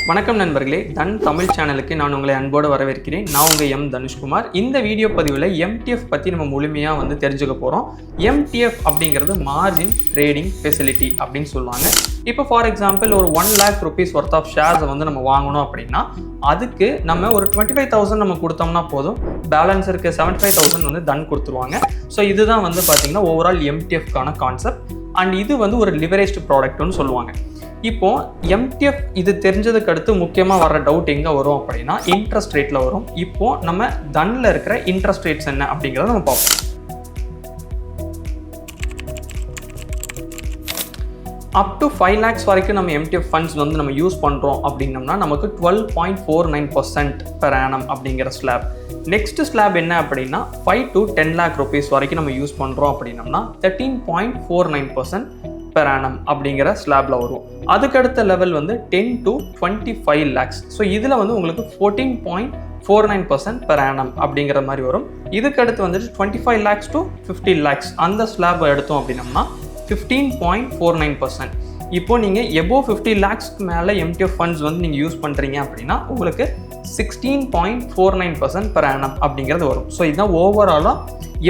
வணக்கம் நண்பர்களே, தன் தமிழ் சேனலுக்கு நான் உங்களை அன்போடு வரவேற்கிறேன். நான் உங்கள் எம் தனுஷ்குமார். இந்த வீடியோ பதிவில் எம்டிஎஃப் பற்றி நம்ம முழுமையாக தெரிஞ்சுக்க போகிறோம். எம்டிஎஃப் அப்படிங்கிறது மார்ஜின் ட்ரேடிங் ஃபெசிலிட்டி அப்படின்னு சொல்லுவாங்க. இப்போ ஃபார் எக்ஸாம்பிள் ஒரு 1 lakh rupees ஒர்த் ஆஃப் ஷேர்ஸை நம்ம வாங்கணும் அப்படின்னா அதுக்கு நம்ம ஒரு 25,000 நம்ம கொடுத்தோம்னா போதும். பேலன்ஸ் இருக்க 75,000 தன் கொடுத்துருவாங்க. ஸோ இதுதான் பார்த்தீங்கன்னா ஓவரால் எம்டிஎஃப்கான கான்செப்ட். அண்ட் இது ஒரு லிவரேஜ்டு ப்ராடக்ட்னு சொல்லுவாங்க. இப்போ எம்டிஎஃப் இது தெரிஞ்சதுக்கு அடுத்து முக்கியமாக வர டவுட் எங்கே வரும் அப்படின்னா இன்ட்ரெஸ்ட் ரேட்டில் வரும். இப்போ நம்ம தன்னில் இருக்கிற இன்ட்ரெஸ்ட் ரேட்ஸ் என்ன அப்படிங்கிறத நம்ம பார்ப்போம். அப் டு 5 lakhs வரைக்கும் நம்ம எம்டிஎஃப் ஃபண்ட்ஸ் நம்ம யூஸ் பண்ணுறோம் அப்படின்னம்னா நமக்கு 12.49% per annum அப்படிங்கிற ஸ்லாப். நெக்ஸ்ட் ஸ்லாப் என்ன அப்படின்னா 5 to 10 lakh rupees வரைக்கும் நம்ம யூஸ் பண்ணுறோம் அப்படின்னம்னா 13.49% per annum அப்படிங்கிற ஸ்லாப்ல வரும். அதுக்கடுத்த லெவல் 10 to 25 lakhs. ஸோ இதில் உங்களுக்கு 14.49% per annum அப்படிங்கிற மாதிரி வரும். இதுக்கடுத்து 25 lakhs to 50 lakhs அந்த ஸ்லாப் எடுத்தோம் அப்படின்னம்னா 15.49%. இப்போ நீங்கள் எபோவ் 50 lakhsக்கு மேலே எம்டிஎஃப் ஃபண்ட்ஸ் நீங்கள் யூஸ் பண்ணுறீங்க அப்படின்னா உங்களுக்கு 16.49% per annum அப்படிங்கிறது வரும். ஸோ இதுதான் ஓவராலாக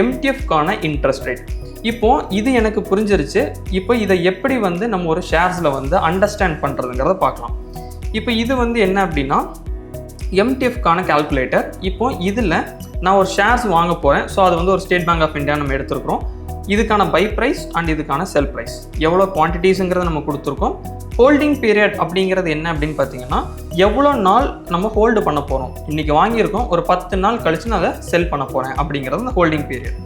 எம்டிஎஃப்கான இன்ட்ரெஸ்ட் ரேட். இப்போ இது எனக்கு புரிஞ்சிருச்சு. இப்போ இதை எப்படி நம்ம ஒரு ஷேர்ஸில் அண்டர்ஸ்டாண்ட் பண்ணுறதுங்கிறத பார்க்கலாம். இப்போ இது என்ன அப்படின்னா எம்டிஎஃப்கான கால்குலேட்டர். இப்போ இதில் நான் ஒரு ஷேர்ஸ் வாங்க போகிறேன். ஸோ அது ஒரு ஸ்டேட் பேங்க் ஆஃப் இந்தியா நம்ம எடுத்துருக்கிறோம். இதுக்கான பை ப்ரைஸ் அண்ட் இதுக்கான செல் ப்ரைஸ் எவ்வளோ குவான்டிட்டிஸுங்கிறத நம்ம கொடுத்துருக்கோம். ஹோல்டிங் பீரியட் அப்படிங்கிறது என்ன அப்படின்னு பார்த்தீங்கன்னா எவ்வளோ நாள் நம்ம ஹோல்டு பண்ண போகிறோம். இன்றைக்கி வாங்கியிருக்கோம், ஒரு 10 நாள் கழிச்சு நான் அதை செல் பண்ண போகிறேன் அப்படிங்கிறது அந்த ஹோல்டிங் பீரியட்.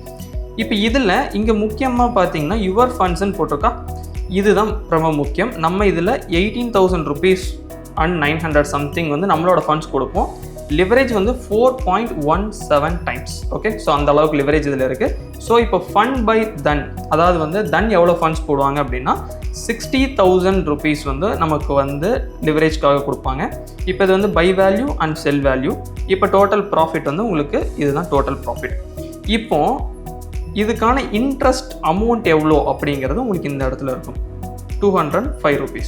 இப்போ இதில் இங்கே முக்கியமாக பார்த்தீங்கன்னா யுவர் ஃபண்ட்ஸ்ன்னு போட்டிருக்கா, இதுதான் ரொம்ப முக்கியம். நம்ம இதில் 18,000 rupees and 900 something நம்மளோட ஃபண்ட்ஸ் கொடுப்போம். Leverage 4.17 times. ஓகே, ஸோ அந்த அளவுக்கு லிவரேஜ் இதில் இருக்குது. ஸோ இப்போ ஃபண்ட் பை தன், அதாவது தன் எவ்வளோ ஃபண்ட்ஸ் போடுவாங்க அப்படின்னா 60,000 rupees நமக்கு லிவரேஜ்க்காக கொடுப்பாங்க. இப்போ இது buy value and sell value. இப்போ டோட்டல் ப்ராஃபிட் உங்களுக்கு இதுதான் டோட்டல் ப்ராஃபிட். இப்போ இதுக்கான இன்ட்ரெஸ்ட் அமௌண்ட் எவ்வளோ அப்படிங்கிறது உங்களுக்கு இந்த இடத்துல இருக்கும், 205 rupees.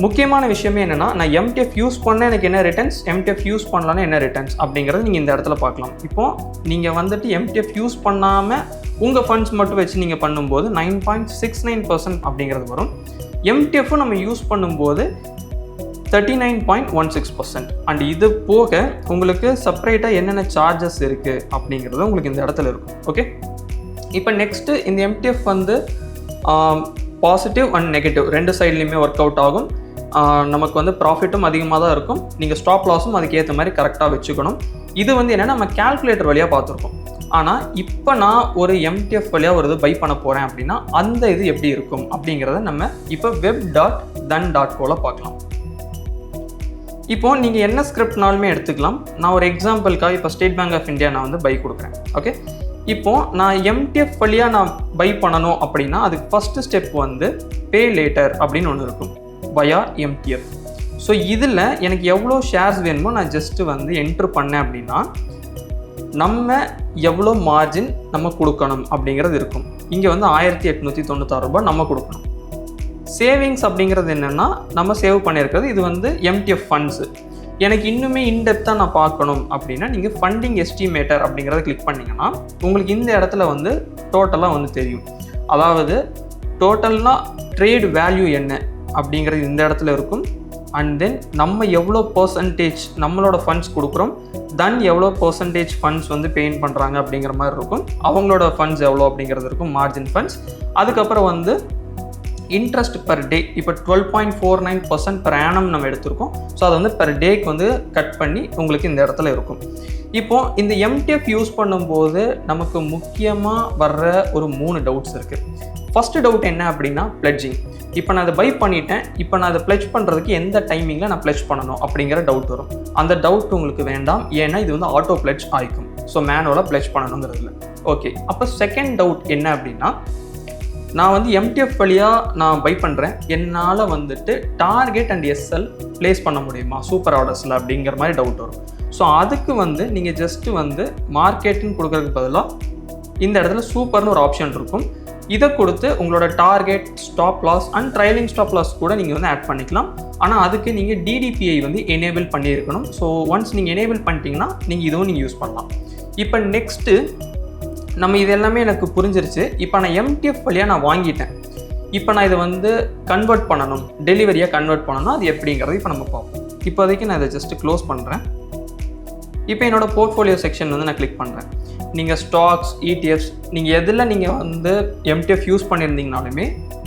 முக்கியமான விஷயமே என்னென்னா நான் எம்டிஎஃப் யூஸ் பண்ண எனக்கு என்ன ரிட்டர்ன்ஸ், எம்டிஎஃப் யூஸ் பண்ணலான்னு என்ன ரிட்டர்ன்ஸ் அப்படிங்கிறது நீங்கள் இந்த இடத்துல பார்க்கலாம். இப்போது நீங்கள் எம்டிஎஃப் யூஸ் பண்ணாமல் உங்கள் ஃபண்ட்ஸ் மட்டும் வச்சு நீங்கள் பண்ணும்போது 9.69% அப்படிங்கிறது வரும். எம்டிஎஃப்பும் நம்ம யூஸ் பண்ணும்போது 39.16%. அண்ட் இது போக உங்களுக்கு செப்பரேட்டாக என்னென்ன சார்ஜஸ் இருக்குது அப்படிங்கிறது உங்களுக்கு இந்த இடத்துல இருக்கும். ஓகே, இப்போ நெக்ஸ்ட்டு இந்த எம்டிஎஃப் பாசிட்டிவ் அண்ட் நெகட்டிவ் ரெண்டு சைட்லேயுமே ஒர்க் அவுட் ஆகும். நமக்கு ப்ராஃபிட்டும் அதிகமாக தான் இருக்கும். நீங்கள் ஸ்டாப் லாஸும் அதுக்கேற்ற மாதிரி கரெக்டாக வச்சுக்கணும். இது என்னென்னா நம்ம கால்குலேட்டர் வழியாக பார்த்துருக்கோம். ஆனால் இப்போ நான் ஒரு எம்டிஎஃப் வழியாக ஒரு இது பை பண்ண போகிறேன் அப்படின்னா அந்த இது எப்படி இருக்கும் அப்படிங்கிறத நம்ம இப்போ web.dan.co பார்க்கலாம். இப்போ நீங்கள் என்ன ஸ்கிரிப்ட்னாலுமே எடுத்துக்கலாம். நான் ஒரு எக்ஸாம்பிளுக்காக இப்போ ஸ்டேட் பேங்க் ஆஃப் இந்தியா நான் பை கொடுக்குறேன். ஓகே, இப்போது நான் எம்டிஎஃப் வழியாக நான் பை பண்ணணும் அப்படின்னா அதுக்கு ஃபஸ்ட்டு ஸ்டெப் பே லேட்டர் அப்படின்னு ஒன்று இருக்கும், வயா எம்டிஎஃப். ஸோ இதில் எனக்கு எவ்வளோ ஷேர்ஸ் வேணுமோ நான் ஜஸ்ட்டு என்ட்ரு பண்ணேன் அப்படின்னா நம்ம எவ்வளோ மார்ஜின் நம்ம கொடுக்கணும் அப்படிங்கிறது இருக்கும். இங்கே 1896 ரூபாய் நம்ம கொடுக்கணும். சேவிங்ஸ் அப்படிங்கிறது என்னென்னா நம்ம சேவ் பண்ணியிருக்கிறது இது எம்டிஎஃப் ஃபண்ட்ஸு. எனக்கு இன்னுமே இன்டெப்த்தாக நான் பார்க்கணும் அப்படின்னா நீங்கள் ஃபண்டிங் எஸ்டிமேட்டர் அப்படிங்கிறத கிளிக் பண்ணிங்கன்னா உங்களுக்கு இந்த இடத்துல டோட்டலாக தெரியும். அதாவது டோட்டல்னா ட்ரேட் வேல்யூ என்ன அப்படிங்கிறது இந்த இடத்துல இருக்கும். அண்ட் தென் நம்ம எவ்வளோ பர்சன்டேஜ் நம்மளோட ஃபண்ட்ஸ் கொடுக்குறோம், தென் எவ்வளோ பர்சன்டேஜ் ஃபண்ட்ஸ் பெயின் பண்ணுறாங்க அப்படிங்கிற மாதிரி இருக்கும். அவங்களோட ஃபண்ட்ஸ் எவ்வளோ அப்படிங்கிறது இருக்கும், மார்ஜின் ஃபண்ட்ஸ். அதுக்கப்புறம் இன்ட்ரெஸ்ட் பர் டே இப்போ 12.49% per annum நம்ம எடுத்திருக்கோம். ஸோ அது பர் டேக்கு கட் பண்ணி உங்களுக்கு இந்த இடத்துல இருக்கும். இப்போது இந்த எம்டிஎஃப் யூஸ் பண்ணும்போது நமக்கு முக்கியமாக வர்ற ஒரு 3 டவுட்ஸ் இருக்குது. ஃபஸ்ட்டு டவுட் என்ன அப்படின்னா பிளட்ஜிங். இப்போ நான் அதை பை பண்ணிட்டேன், இப்போ நான் அதை பிளட்ஜ் பண்ணுறதுக்கு எந்த டைமிங்கில் நான் பிளட்ஜ் பண்ணணும் அப்படிங்கிற டவுட் வரும். அந்த டவுட் உங்களுக்கு வேண்டாம், ஏன்னா இது ஆட்டோ பிளட்ஜ் ஆகிக்கும். ஸோ மேனுவலாக பிளட்ஜ் பண்ணணுங்கிறதுல. ஓகே, அப்போ செகண்ட் டவுட் என்ன அப்படின்னா நான் எம்டிஎஃப் வழியாக நான் பை பண்ணுறேன், என்னால் டார்கெட் அண்ட் எஸ்எல் ப்ளேஸ் பண்ண முடியுமா சூப்பர் ஆர்டர்ஸில் அப்படிங்கிற மாதிரி டவுட் வரும். ஸோ அதுக்கு நீங்கள் ஜஸ்ட்டு மார்க்கெட்டுன்னு கொடுக்குறதுக்கு பதிலாக இந்த இடத்துல சூப்பர்னு ஒரு ஆப்ஷன் இருக்கும். இதை கொடுத்து உங்களோட target, stop loss and trailing stop loss கூட நீங்கள் வந்து ஆட் பண்ணிக்கலாம். ஆனால் அதுக்கு நீங்கள் டிடிபிஐ வந்து எனேபிள் பண்ணியிருக்கணும். ஸோ ஒன்ஸ் நீங்கள் எனேபிள் பண்ணிட்டீங்கன்னா நீங்கள் இதுவும் நீங்கள் யூஸ் பண்ணலாம். இப்போ நெக்ஸ்ட்டு நம்ம இது எல்லாமே எனக்கு புரிஞ்சிருச்சு. இப்போ நான் எம்டிஎஃப் வழியாக நான் வாங்கிட்டேன். இப்போ நான் இதை வந்து கன்வெர்ட் பண்ணணும், டெலிவரியாக கன்வெர்ட் பண்ணணும், அது எப்படிங்கிறது இப்போ நம்ம பார்ப்போம். இப்போதைக்கு நான் இதை ஜஸ்ட் க்ளோஸ் பண்ணுறேன். இப்போ என்னோட போர்ட்ஃபோலியோ செக்ஷன் வந்து நான் கிளிக் பண்ணுறேன். நீங்கள் ஸ்டாக்ஸ், இடிஎஃப்ஸ், நீங்கள் எதில் நீங்கள் வந்து எம்டிஎஃப் யூஸ் பண்ணியிருந்தீங்கனாலுமே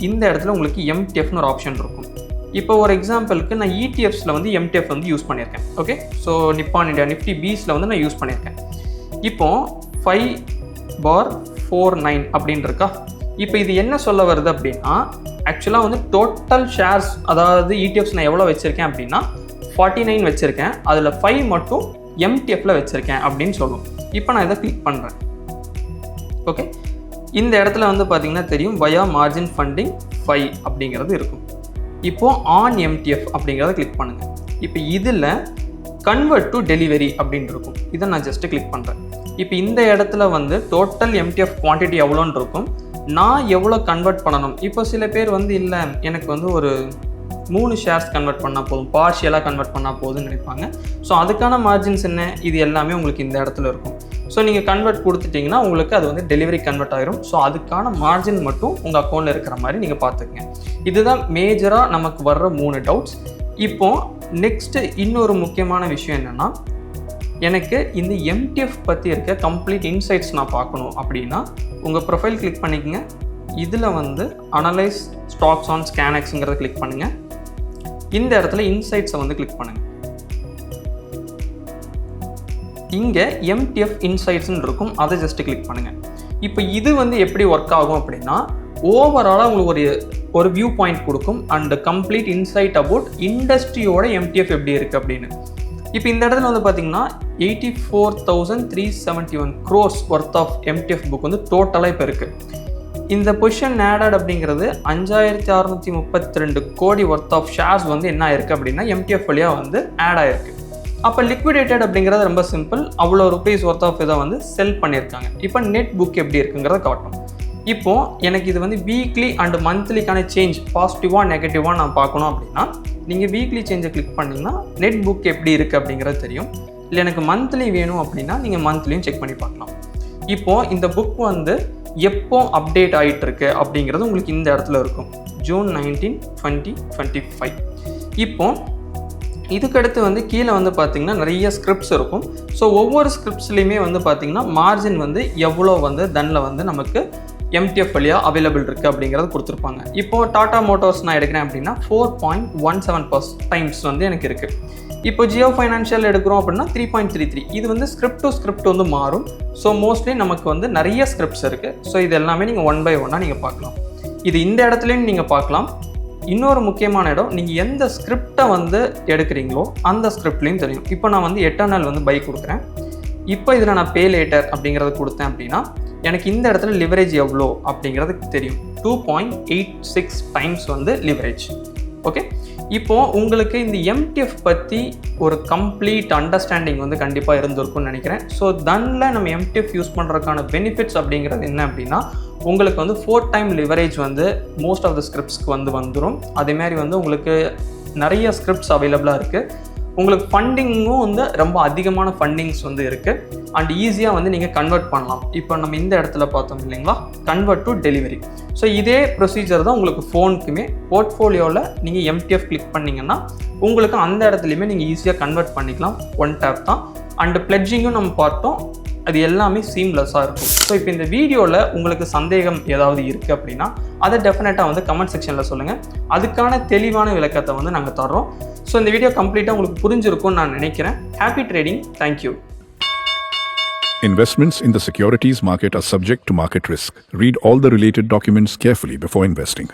இந்த இடத்துல உங்களுக்கு எம்டிஎஃப்னு ஒரு ஆப்ஷன் இருக்கும். இப்போ ஒரு எக்ஸாம்பிளுக்கு நான் இடிஎஃப்ஸில் வந்து எம்டிஎஃப் வந்து யூஸ் பண்ணியிருக்கேன். ஓகே, ஸோ நிப்பான் இண்டியா நிஃப்டி பீஸில் வந்து நான் யூஸ் பண்ணியிருக்கேன். இப்போது 5/49 அப்படின்னு இருக்கா. இப்போ இது என்ன சொல்ல வருது அப்படின்னா, ஆக்சுவலாக வந்து டோட்டல் ஷேர்ஸ், அதாவது இடிஎஃப்ஸ் நான் எவ்வளோ வச்சுருக்கேன் அப்படின்னா 49 வச்சுருக்கேன். அதில் 5 மட்டும் எம்டிஎஃப்பில் வச்சுருக்கேன் அப்படின்னு சொல்லும். இப்போ நான் இதை கிளிக் பண்ணுறேன். ஓகே, இந்த இடத்துல வந்து பார்த்தீங்கன்னா தெரியும் வயா மார்ஜின் ஃபண்டிங் 5 அப்படிங்கிறது இருக்கும். இப்போது ஆன் எம்டிஎஃப் அப்படிங்கிறத கிளிக் பண்ணுங்கள். இப்போ இதில் கன்வெர்ட் டு டெலிவரி அப்படின்னு இருக்கும். இதை நான் ஜஸ்ட்டு கிளிக் பண்ணுறேன். இப்போ இந்த இடத்துல வந்து டோட்டல் எம்டிஎஃப் குவான்டிட்டி எவ்வளோன்னு இருக்கும், நான் எவ்வளோ கன்வெர்ட் பண்ணணும். இப்போ சில பேர் வந்து இல்லை எனக்கு வந்து ஒரு 3 ஷேர்ஸ் கன்வெர்ட் பண்ணால் போதும், பார்ஷியலாக கன்வெர்ட் பண்ணால் போதும்னு நினைப்பாங்க. ஸோ அதுக்கான மார்ஜின்ஸ் என்ன, இது எல்லாமே உங்களுக்கு இந்த இடத்துல இருக்கும். ஸோ நீங்கள் கன்வெர்ட் கொடுத்துட்டிங்கன்னா உங்களுக்கு அது வந்து டெலிவரி கன்வெர்ட் ஆகிரும். ஸோ அதுக்கான மார்ஜின் மட்டும் உங்கள் அக்கௌண்ட்டில் இருக்கிற மாதிரி நீங்கள் பார்த்துக்கங்க. இதுதான் மேஜராக நமக்கு வர்ற 3 டவுட்ஸ். இப்போது நெக்ஸ்ட்டு இன்னொரு முக்கியமான விஷயம் என்னென்னா, எனக்கு இந்த எம்டிஎஃப் பற்றி இருக்க கம்ப்ளீட் இன்சைட்ஸ் நான் பார்க்கணும் அப்படின்னா உங்கள் ப்ரொஃபைல் கிளிக் பண்ணிக்கங்க. இதில் வந்து அனலைஸ் ஸ்டாக்ஸ் ஆன் ஸ்கேனெக்ஸுங்கிறத கிளிக் பண்ணுங்கள். இந்த இடத்துல இன்சைட்ஸை வந்து கிளிக் பண்ணுங்கள். இங்கே எம்டிஎஃப் இன்சைட்ஸ்ன்னு இருக்கும், அதை ஜஸ்ட் கிளிக் பண்ணுங்கள். இப்போ இது வந்து எப்படி ஒர்க் ஆகும் அப்படின்னா, ஓவராலாக உங்களுக்கு ஒரு வியூ பாயிண்ட் கொடுக்கும் அண்ட் கம்ப்ளீட் இன்சைட் அபவுட் இண்டஸ்ட்ரியோட எம்டிஎஃப் எப்படி இருக்குது அப்படின்னு. இப்போ இந்த இடத்துல வந்து பார்த்தீங்கன்னா 84,371 crores worth of MTF book வந்து டோட்டலாக இப்போ இருக்குது. இந்த பொசிஷன் ஆடட் அப்படிங்கிறது 5,632 கோடி ஒர்த் ஆஃப் ஷேர்ஸ் வந்து என்ன ஆயிருக்கு அப்படின்னா எம்டிஎஃப் வழியாக வந்து ஆட் ஆயிருக்கு. அப்போ லிக்விடேட்டட் அப்படிங்கிறது ரொம்ப சிம்பிள், அவ்வளோ ருபீஸ் ஒர்த் ஆஃப் இதை வந்து செல் பண்ணியிருக்காங்க. இப்போ நெட் புக் எப்படி இருக்குங்கிறத காட்டும். இப்போது எனக்கு இது வந்து வீக்லி அண்ட் மந்த்லிக்கான சேஞ்ச் பாசிட்டிவாக நெகட்டிவாக நான் பார்க்கணும் அப்படின்னா நீங்கள் வீக்லி சேஞ்சை கிளிக் பண்ணிங்கன்னா நெட் புக் எப்படி இருக்குது அப்படிங்கிறது தெரியும். இல்லை எனக்கு மந்த்லி வேணும் அப்படின்னா நீங்கள் மந்த்லியும் செக் பண்ணி பார்க்கலாம். இப்போது இந்த புக் வந்து எப்போ அப்டேட் ஆகிட்டு இருக்கு அப்படிங்கிறது உங்களுக்கு இந்த இடத்துல இருக்கும். June 19, 2025. இப்போ இதுக்கடுத்து வந்து கீழே வந்து பார்த்தீங்கன்னா நிறைய ஸ்கிரிப்ட்ஸ் இருக்கும். ஸோ ஒவ்வொரு ஸ்கிரிப்ட்ஸ்லையுமே வந்து பார்த்தீங்கன்னா மார்ஜின் வந்து எவ்வளோ வந்து தன்னில் வந்து நமக்கு எம்டிஎஃப் வழியாக அவைலபிள் இருக்குது அப்படிங்கிறது கொடுத்துருப்பாங்க. இப்போது டாடா மோட்டார்ஸ் நான் எடுக்கிறேன் அப்படின்னா 4.17 டைம்ஸ் வந்து எனக்கு இருக்குது. இப்போ ஜியோ ஃபைனான்ஷியல் எடுக்கிறோம் அப்படின்னா 3.33. இது வந்து ஸ்கிரிப்ட் டு ஸ்கிரிப்ட் வந்து மாறும். ஸோ மோஸ்ட்லி நமக்கு வந்து நிறைய ஸ்கிரிப்ட்ஸ் இருக்குது. ஸோ இது எல்லாமே நீங்கள் 1 by 1 நீங்கள் பார்க்கலாம். இது இந்த இடத்துலையும் நீங்கள் பார்க்கலாம். இன்னொரு முக்கியமான இடம், நீங்கள் எந்த ஸ்கிரிப்டை வந்து எடுக்கிறீங்களோ அந்த ஸ்கிரிப்ட்லேயும் தெரியும். இப்போ நான் வந்து எட்டர்னல் வந்து பை கொடுக்குறேன். இப்போ இதில் நான் பே லேட்டர் அப்படிங்கிறத கொடுத்தேன் அப்படின்னா எனக்கு இந்த இடத்துல லிவரேஜ் எவ்வளோ அப்படிங்கிறதுக்கு தெரியும். 2.86 டைம்ஸ் வந்து லிவரேஜ். ஓகே, இப்போது உங்களுக்கு இந்த எம்டிஎஃப் பற்றி ஒரு கம்ப்ளீட் அண்டர்ஸ்டாண்டிங் வந்து கண்டிப்பாக இருந்திருக்கும்னு நினைக்கிறேன். ஸோ தன்னில் நம்ம எம்டிஎஃப் யூஸ் பண்ணுறதுக்கான பெனிஃபிட்ஸ் அப்படிங்கிறது என்ன அப்படின்னா, உங்களுக்கு வந்து 4 டைம் லிவரேஜ் வந்து மோஸ்ட் ஆஃப் த ஸ்கிரிப்ட்ஸ்க்கு வந்து வந்துடும். அதேமாதிரி வந்து உங்களுக்கு நிறைய ஸ்கிரிப்ட்ஸ் அவைலபிளாக இருக்குது. உங்களுக்கு ஃபண்டிங்கும் வந்து ரொம்ப அதிகமான ஃபண்டிங்ஸ் வந்து இருக்குது அண்ட் ஈஸியாக வந்து நீங்கள் கன்வெர்ட் பண்ணலாம். இப்போ நம்ம இந்த இடத்துல பார்த்தோம் இல்லைங்களா, கன்வெர்ட் டு டெலிவரி. ஸோ இதே ப்ரொசீஜர் தான் உங்களுக்கு ஃபோனுக்குமே. போர்ட்ஃபோலியோவில் நீங்கள் எம்டிஎஃப் கிளிக் பண்ணிங்கன்னா உங்களுக்கு அந்த இடத்துலையுமே நீங்கள் ஈஸியாக கன்வெர்ட் பண்ணிக்கலாம். 1 tap தான். அண்டு பிளட்ஜிங்கும் நம்ம பார்த்தோம், அது எல்லாமே சீம்லெஸ்ஸாக இருக்கும். ஸோ இப்போ இந்த வீடியோவில் உங்களுக்கு சந்தேகம் ஏதாவது இருக்குது அப்படின்னா அதை டெஃபினட்டாக வந்து கமெண்ட் செக்ஷனில் சொல்லுங்கள். அதுக்கான தெளிவான விளக்கத்தை வந்து நாங்கள் தர்றோம். ஸோ இந்த வீடியோ கம்ப்ளீட்டாக உங்களுக்கு புரிஞ்சிருக்கும்னு நான் நினைக்கிறேன். Happy trading. Thank you. Investments in the securities market are subject to market risk. Read all the related documents carefully before investing.